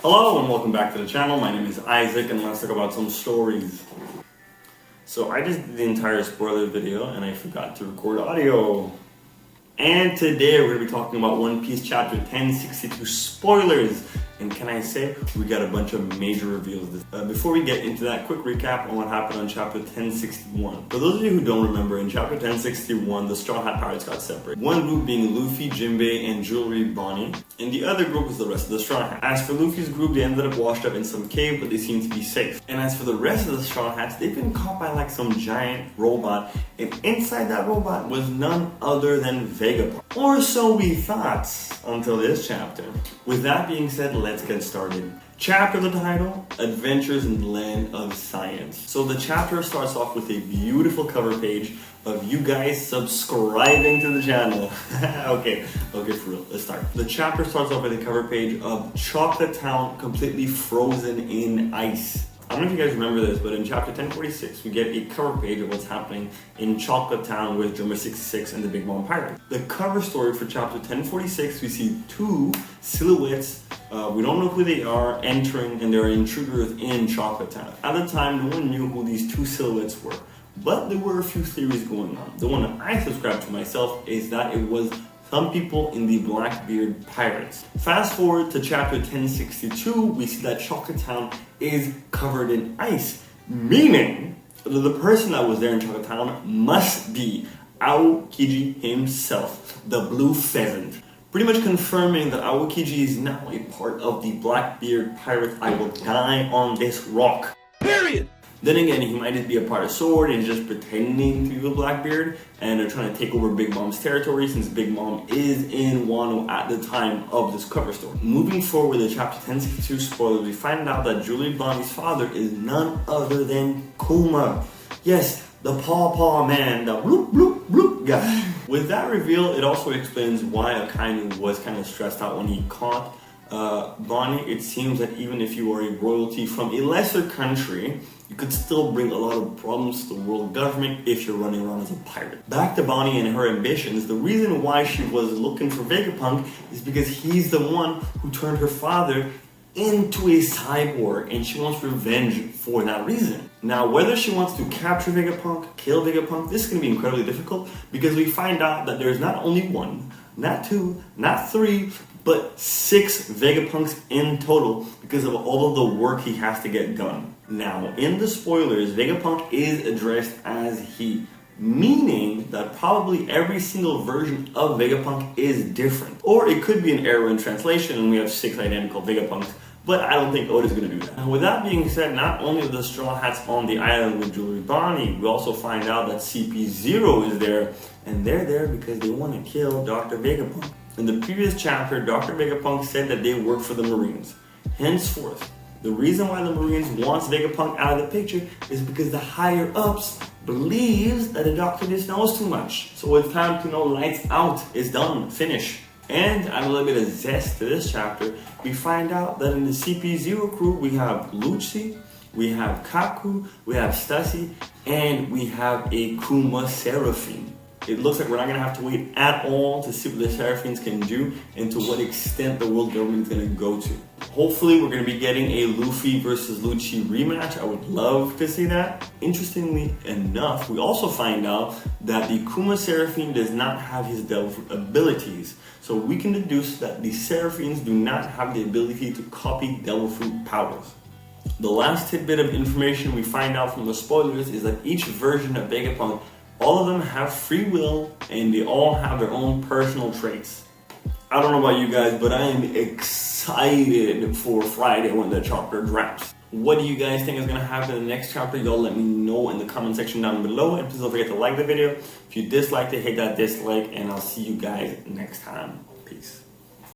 Hello and welcome back to the channel. My name is Isaac and let's talk about some stories. So I just did the entire spoiler video and I forgot to record audio. And today we're going to be talking about One Piece chapter 1062 spoilers. And can I say, we got a bunch of major reveals. Before we get into that, quick recap on what happened on chapter 1061. For those of you who don't remember, in chapter 1061, the Straw Hat Pirates got separated. One group being Luffy, Jinbei, and Jewelry Bonnie, and the other group was the rest of the Straw Hats. As for Luffy's group, they ended up washed up in some cave, but they seem to be safe. And as for the rest of the Straw Hats, they've been caught by like some giant robot, and inside that robot was none other than Vegapunk. Or so we thought, until this chapter. With that being said, let's get started. Chapter of the title, Adventures in the Land of Science. So the chapter starts off with a beautiful cover page of you guys subscribing to the channel. okay, for real, let's start. The chapter starts off with a cover page of Chocolate Town completely frozen in ice. I don't know if you guys remember this, but in chapter 1046, we get a cover page of what's happening in Chocolate Town with Drummer 66 and the Big Mom Pirate. The cover story for chapter 1046, we see two silhouettes, we don't know who they are, entering, and they're intruders in Chocolate Town. At the time, no one knew who these two silhouettes were, but there were a few theories going on. The one that I subscribed to myself is that it was some people in the Blackbeard Pirates. Fast forward to chapter 1062, we see that Chocolate Town is covered in ice, meaning that the person that was there in Chocolate Town must be Aokiji himself, the Blue Pheasant. Pretty much confirming that Aokiji is now a part of the Blackbeard Pirates. I will die on this rock. Period! Then again, he might just be a part of Sword and just pretending to be the Blackbeard, and they're trying to take over Big Mom's territory since Big Mom is in Wano at the time of this cover story. Moving forward with chapter 1062 spoilers, we find out that Jewelry Bonnie's father is none other than Kuma. Yes, the paw man, the bloop bloop bloop guy. With that reveal, it also explains why Akainu was kind of stressed out when he caught Bonnie. It seems that even if you are a royalty from a lesser country, you could still bring a lot of problems to the world government if you're running around as a pirate. Back to Bonnie and her ambitions, the reason why she was looking for Vegapunk is because he's the one who turned her father into a cyborg, and she wants revenge for that reason. Now, whether she wants to capture Vegapunk, kill Vegapunk, this is going to be incredibly difficult because we find out that there's not only one, not two, not three, but 6 Vegapunks in total because of all of the work he has to get done. Now, in the spoilers, Vegapunk is addressed as he, meaning that probably every single version of Vegapunk is different. Or it could be an error in translation and we have 6 identical Vegapunks, but I don't think Oda's going to do that. Now, with that being said, not only are the Straw Hats on the island with Jewelry Bonnie, we also find out that CP0 is there, and they're there because they want to kill Dr. Vegapunk. In the previous chapter, Dr. Vegapunk said that they work for the Marines. Henceforth, the reason why the Marines wants Vegapunk out of the picture is because the higher-ups believes that the doctor just knows too much. So it's time to know lights out, it's done, finish. And add a little bit of zest to this chapter, we find out that in the CP0 crew, we have Lucci, we have Kaku, we have Stussy, and we have a Kuma Seraphine. It looks like we're not going to have to wait at all to see what the Seraphines can do and to what extent the world government is going to go to. Hopefully we're going to be getting a Luffy versus Lucci rematch. I would love to see that. Interestingly enough, we also find out that the Kuma Seraphine does not have his devil fruit abilities. So we can deduce that the Seraphines do not have the ability to copy devil fruit powers. The last tidbit of information we find out from the spoilers is that each version of Vegapunk, all of them have free will and they all have their own personal traits. I don't know about you guys, but I am excited for Friday when the chapter drops. What do you guys think is going to happen in the next chapter? Y'all let me know in the comment section down below. And please don't forget to like the video. If you disliked it, hit that dislike. And I'll see you guys next time. Peace.